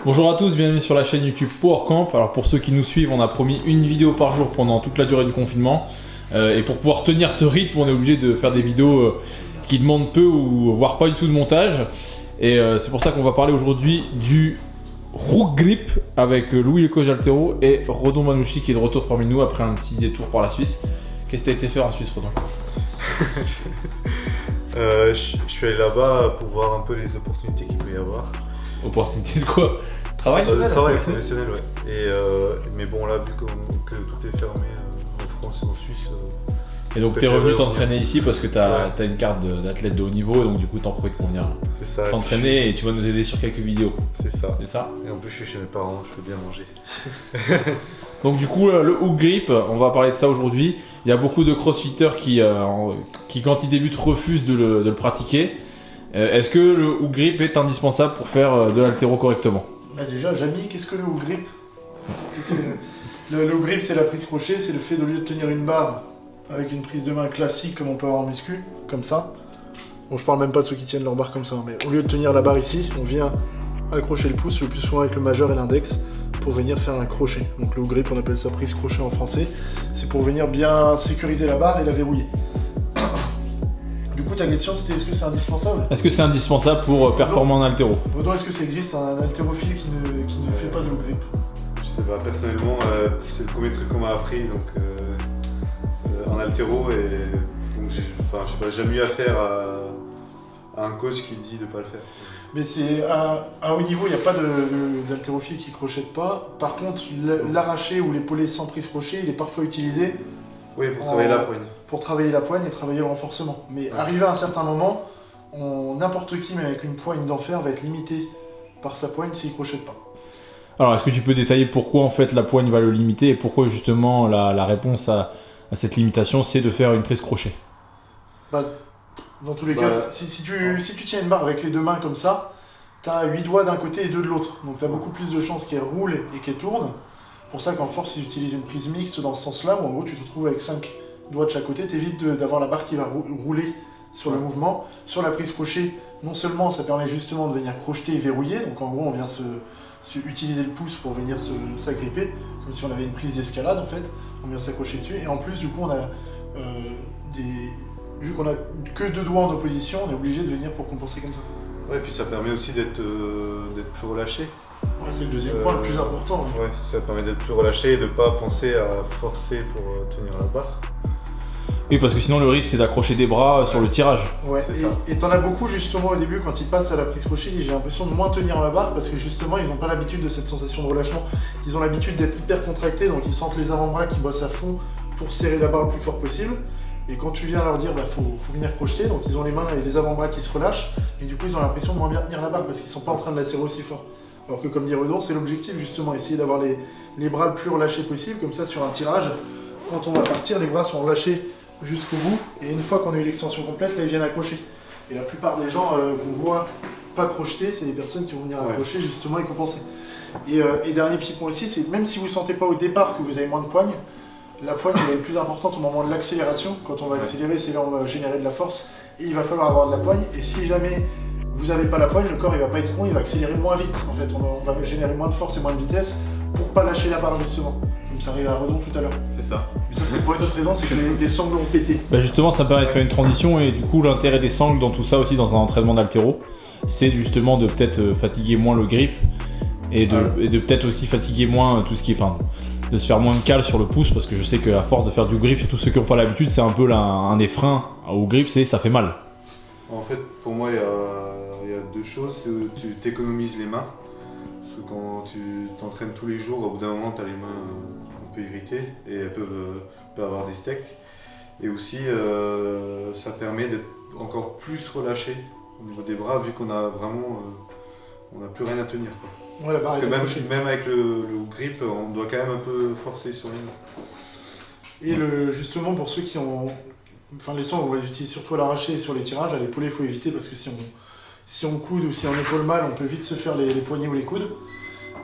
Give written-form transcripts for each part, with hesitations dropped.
Bonjour à tous, bienvenue sur la chaîne YouTube PowerCamp. Alors pour ceux qui nous suivent, on a promis une vidéo par jour pendant toute la durée du confinement. Et pour pouvoir tenir ce rythme, on est obligé de faire des vidéos qui demandent peu ou voire pas du tout de montage. Et c'est pour ça qu'on va parler aujourd'hui du Rook Grip avec Louis le coach Altero et Redon Manouchi qui est de retour parmi nous après un petit détour par la Suisse. Qu'est-ce que tu as été faire en Suisse, Redon? Je suis allé là-bas pour voir un peu les opportunités qu'il peut y avoir. Opportunité de quoi? Travail? Travail professionnel, ouais. Mais bon, là, vu que tout est fermé en France et en Suisse. Et donc tu es revenu t'entraîner ici parce que tu as une carte d'athlète de haut niveau et donc du coup t'en profites pour venir t'entraîner et tu vas nous aider sur quelques vidéos. C'est ça. C'est ça. Et en plus je suis chez mes parents, je peux bien manger. Donc du coup le hook grip, on va parler de ça aujourd'hui. Il y a beaucoup de crossfitters qui quand ils débutent refusent de le pratiquer. Est-ce que le hook grip est indispensable pour faire de l'haltéro correctement? Bah déjà, Jamy, qu'est-ce que le hook grip? Le hook grip, c'est la prise crochet, c'est le fait, au lieu de tenir une barre avec une prise de main classique comme on peut avoir en muscu, comme ça. Bon, je parle même pas de ceux qui tiennent leur barre comme ça, mais au lieu de tenir la barre ici, on vient accrocher le pouce, le plus souvent avec le majeur et l'index, pour venir faire un crochet. Donc le hook grip, on appelle ça prise crochet en français. C'est pour venir bien sécuriser la barre et la verrouiller. Du coup, ta question, c'était est-ce que c'est indispensable? Est-ce que c'est indispensable pour performer en haltéro? Redon, est-ce que ça existe un haltérophile qui ne fait pas de hook grip? Je sais pas, personnellement, c'est le premier truc qu'on m'a appris donc, en haltéro et donc j'ai pas jamais eu affaire à un coach qui dit de pas le faire. Mais c'est à haut niveau, il n'y a pas d'haltérophile qui crochette pas. Par contre, l'arraché ou l'épaulé sans prise crochet, il est parfois utilisé. Oui, pour travailler la poigne. Pour travailler la poigne et travailler le renforcement. Mais arrivé à un certain moment, n'importe qui, mais avec une poigne d'enfer, va être limité par sa poigne s'il ne crochette pas. Alors, est-ce que tu peux détailler pourquoi en fait la poigne va le limiter et pourquoi justement la réponse à cette limitation, c'est de faire une prise crochet? Dans tous les cas, si tu tiens une barre avec les deux mains comme ça, tu as 8 doigts d'un côté et 2 de l'autre. Donc tu as beaucoup plus de chances qu'elle roule et qu'elle tourne. C'est pour ça qu'en force, ils utilisent une prise mixte dans ce sens-là, où en gros tu te retrouves avec 5 doigts de chaque côté, t'évites d'avoir la barre qui va rouler sur le mouvement. Sur la prise crochet, non seulement ça permet justement de venir crocheter et verrouiller, donc en gros on vient utiliser le pouce pour venir s'agripper, comme si on avait une prise d'escalade en fait, on vient s'accrocher dessus, et en plus du coup on a vu qu'on a que 2 doigts en opposition, on est obligé de venir pour compenser comme ça. Ouais, et puis ça permet aussi d'être plus relâché. Ouais, c'est le deuxième point le plus important. Hein. Ouais, ça permet d'être plus relâché et de ne pas penser à forcer pour tenir la barre. Oui, parce que sinon le risque c'est d'accrocher des bras sur le tirage. Ouais, et t'en as beaucoup justement au début quand ils passent à la prise crochet, j'ai l'impression de moins tenir la barre parce que justement ils n'ont pas l'habitude de cette sensation de relâchement. Ils ont l'habitude d'être hyper contractés, donc ils sentent les avant-bras qui bossent à fond pour serrer la barre le plus fort possible. Et quand tu viens leur dire faut venir crocheter, donc ils ont les mains et les avant-bras qui se relâchent, et du coup ils ont l'impression de moins bien tenir la barre parce qu'ils sont pas en train de la serrer aussi fort. Alors que comme dit Redon, c'est l'objectif justement, essayer d'avoir les bras le plus relâchés possible, comme ça sur un tirage, quand on va partir, les bras sont relâchés jusqu'au bout, et une fois qu'on a eu l'extension complète, là ils viennent accrocher. Et la plupart des gens qu'on voit pas crocheter, c'est les personnes qui vont venir accrocher justement et compenser. Et dernier petit point aussi, c'est même si vous ne sentez pas au départ que vous avez moins de poigne, la poigne elle est le plus importante au moment de l'accélération. Quand on va accélérer, c'est là où on va générer de la force, et il va falloir avoir de la poigne, et si jamais vous n'avez pas la poigne, le corps il va pas être con, il va accélérer moins vite. En fait, on va générer moins de force et moins de vitesse pour pas lâcher la barre justement. Comme ça arrive à Redon tout à l'heure. C'est ça. Mais ça c'était pour une autre raison, c'est que les sangles ont pété. Bah justement ça me permet de faire une transition et du coup l'intérêt des sangles dans tout ça aussi dans un entraînement d'haltéro, c'est justement de peut-être fatiguer moins le grip et de peut-être aussi fatiguer moins tout ce qui est, de se faire moins de cale sur le pouce parce que je sais qu'à force de faire du grip, surtout ceux qui n'ont pas l'habitude, c'est un peu un des freins au grip, c'est ça fait mal. En fait pour moi il y a 2 choses, c'est tu t'économises les mains. Parce que quand tu t'entraînes tous les jours, au bout d'un moment, tu as les mains un peu irritées et elles peuvent avoir des steaks. Et aussi, ça permet d'être encore plus relâché au niveau des bras, vu qu'on a vraiment, on n'a plus rien à tenir, quoi. Ouais, la barre parce que même avec le grip, on doit quand même un peu forcer sur les mains. Et justement, pour ceux qui ont... Enfin, les sangles, on va les utiliser surtout à l'arraché et sur les tirages. À l'épaulé, il faut éviter parce que si on coude ou si on épaule mal, on peut vite se faire les poignets ou les coudes.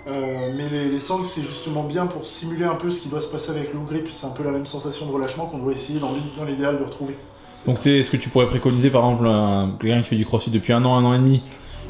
Mais les sangles, c'est justement bien pour simuler un peu ce qui doit se passer avec le hook grip. C'est un peu la même sensation de relâchement qu'on doit essayer dans l'idéal de retrouver. Donc c'est ce que tu pourrais préconiser par exemple quelqu'un qui fait du crossfit depuis un an et demi,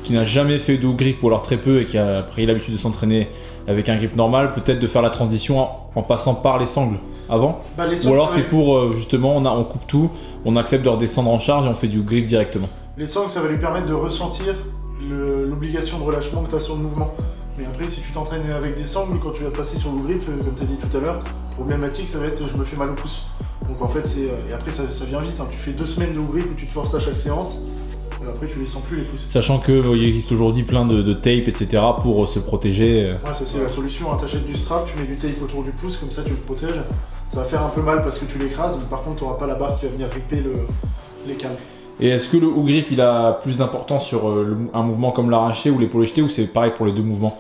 qui n'a jamais fait de grip ou alors très peu et qui a pris l'habitude de s'entraîner avec un grip normal, peut-être de faire la transition en passant par les sangles avant? Les Ou sangles, alors t'es pour justement on coupe tout, on accepte de redescendre en charge et on fait du grip directement? Les sangles, ça va lui permettre de ressentir l'obligation de relâchement que tu as sur le mouvement. Mais après, si tu t'entraînes avec des sangles, quand tu vas passer sur le grip, comme tu as dit tout à l'heure, problématique, ça va être je me fais mal au pouce. Donc en fait, et après ça vient vite, hein. Tu fais 2 semaines de grip où tu te forces à chaque séance, et après tu les sens plus les pouces. Sachant qu'il existe aujourd'hui plein de tape, etc. pour se protéger. Ouais, ça c'est la solution, hein. T'achètes du strap, tu mets du tape autour du pouce, comme ça tu le protèges. Ça va faire un peu mal parce que tu l'écrases, mais par contre tu n'auras pas la barre qui va venir ripper les câbles. Et est-ce que le haut grip il a plus d'importance sur un mouvement comme l'arraché ou l'épaule jetée, ou c'est pareil pour les deux mouvements?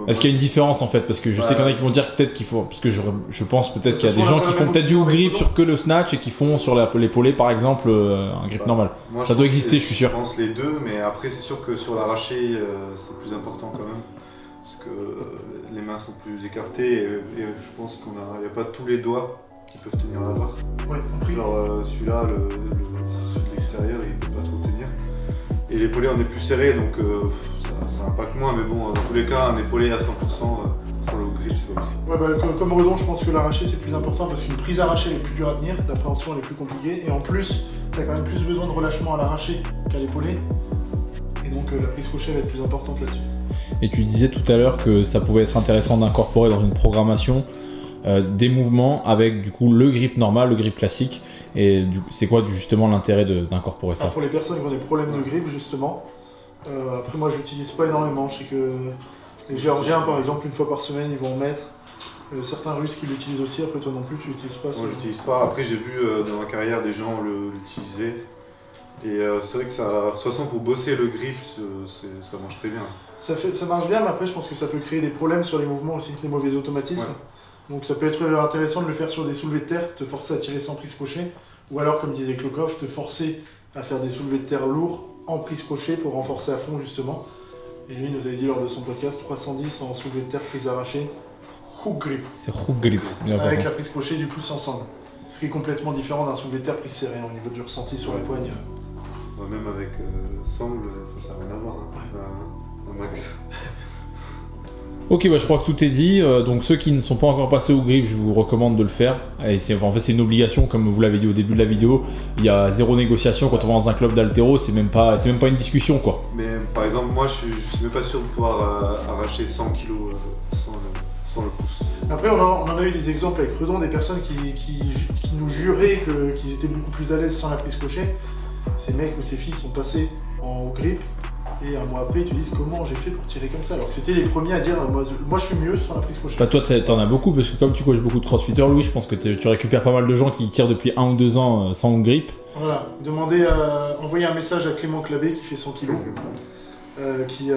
Est-ce qu'il y a une différence en fait? Parce que je sais qu'il y en a qui vont dire peut-être qu'il faut, parce que je pense peut-être qu'il y a des gens qui font peut-être du haut grip sur que le snatch et qui font sur l'épaulé par exemple un grip normal. Moi, Ça doit exister, je suis sûr. Je pense les deux, mais après c'est sûr que sur l'arraché c'est plus important quand même. Parce que les mains sont plus écartées et je pense qu'il n'y a pas tous les doigts qui peuvent tenir la barre. Ouais, compris. Genre celui-là, celui de l'extérieur, il ne peut pas trop tenir. Et l'épaulé on est plus serré, donc ça impacte moins, mais bon, dans tous les cas, un épaulé à 100% sans le haut grip, c'est pas possible. Ouais, comme Redon, je pense que l'arraché c'est plus important parce qu'une prise arrachée elle est plus dure à tenir, l'appréhension elle est plus compliquée, et en plus, tu as quand même plus besoin de relâchement à l'arraché qu'à l'épaulé, et donc la prise crochet va être plus importante là-dessus. Et tu disais tout à l'heure que ça pouvait être intéressant d'incorporer dans une programmation des mouvements avec du coup le grip normal, le grip classique, et c'est quoi justement l'intérêt d'incorporer ça? Pour les personnes qui ont des problèmes de grip justement, après moi je l'utilise pas énormément, je sais que les Géorgiens par exemple une fois par semaine ils vont en mettre, certains Russes qui l'utilisent aussi, après toi non plus tu l'utilises pas? Moi j'utilise pas, après j'ai vu dans ma carrière des gens l'utiliser, et c'est vrai que ça, de toute façon pour bosser le grip ça marche très bien. Ça marche bien, mais après je pense que ça peut créer des problèmes sur les mouvements aussi, les mauvais automatismes. Ouais. Donc ça peut être intéressant de le faire sur des soulevés de terre, te forcer à tirer sans prise crochet, ou alors comme disait Klokov, te forcer à faire des soulevés de terre lourds en prise crochet pour renforcer à fond justement. Et lui il nous avait dit lors de son podcast 310 en soulevé de terre prise arrachée, hook grip. C'est hook grip. Avec la prise crochet du coup sans sangle. Ce qui est complètement différent d'un soulevé de terre prise serrée au niveau du ressenti sur la poigne. Ouais, même avec sangle, ça n'a rien à voir, hein. Un max. Ok, je crois que tout est dit. Donc ceux qui ne sont pas encore passés au grip, je vous recommande de le faire. Et en fait c'est une obligation, comme vous l'avez dit au début de la vidéo. Il y a zéro négociation quand on va dans un club d'haltéro, c'est même pas une discussion quoi. Mais par exemple moi je suis même pas sûr de pouvoir arracher 100 kg sans le pouce. Après on en a eu des exemples avec Redon, des personnes qui nous juraient qu'ils étaient beaucoup plus à l'aise sans la prise crochet. Ces mecs ou ces filles sont passés en grip. Et un mois après, ils te disent comment j'ai fait pour tirer comme ça, alors que c'était les premiers à dire moi je suis mieux sans la prise crochet. Toi t'en as beaucoup, parce que comme tu coaches beaucoup de crossfitters, Louis, je pense que tu récupères pas mal de gens qui tirent depuis 1 ou 2 ans sans grip. Voilà, envoyer un message à Clément Clabé qui fait 100 kg, qui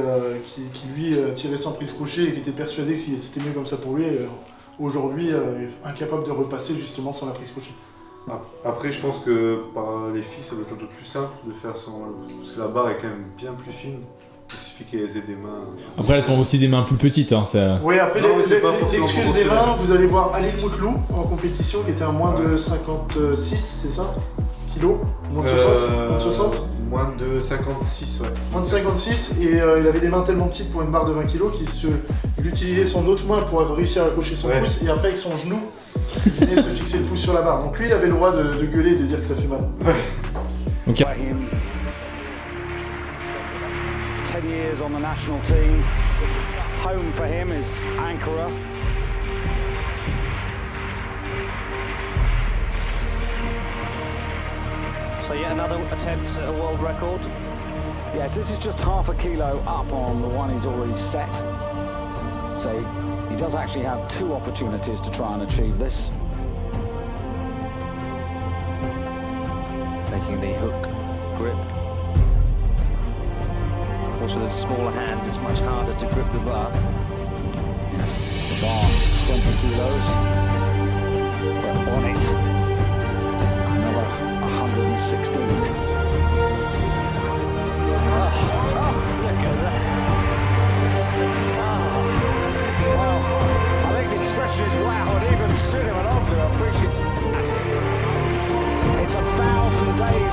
lui tirait sans prise crochet et qui était persuadé que c'était mieux comme ça pour lui. Aujourd'hui, incapable de repasser justement sans la prise crochet. Après, je pense que par les filles, ça doit être un peu plus simple de faire sans. Parce que la barre est quand même bien plus fine. Il suffit qu'elles aient des mains. Après, elles sont aussi des mains plus petites. Hein, oui, après, l'excuse des mains, vous allez voir Alil Moutlou en compétition qui était à moins de 56, c'est ça? Kilos? Moins de 60? Moins de 56, ouais. Moins de 56, et il avait des mains tellement petites pour une barre de 20 kg qu'il utilisait son autre main pour réussir à accrocher son pouce, et après avec son genou, il venait se fixer le pouce sur la barre. Donc lui, il avait le droit de gueuler et de dire que ça fait mal. Okay. 10 years on the national team. Home for him is Ankara. So yet another attempt at a world record. Yes, this is just half a kilo up on the one he's already set. So he does actually have 2 opportunities to try and achieve this. Taking the hook grip. Also with smaller hands it's much harder to grip the bar. Yes, the bar 20 kilos.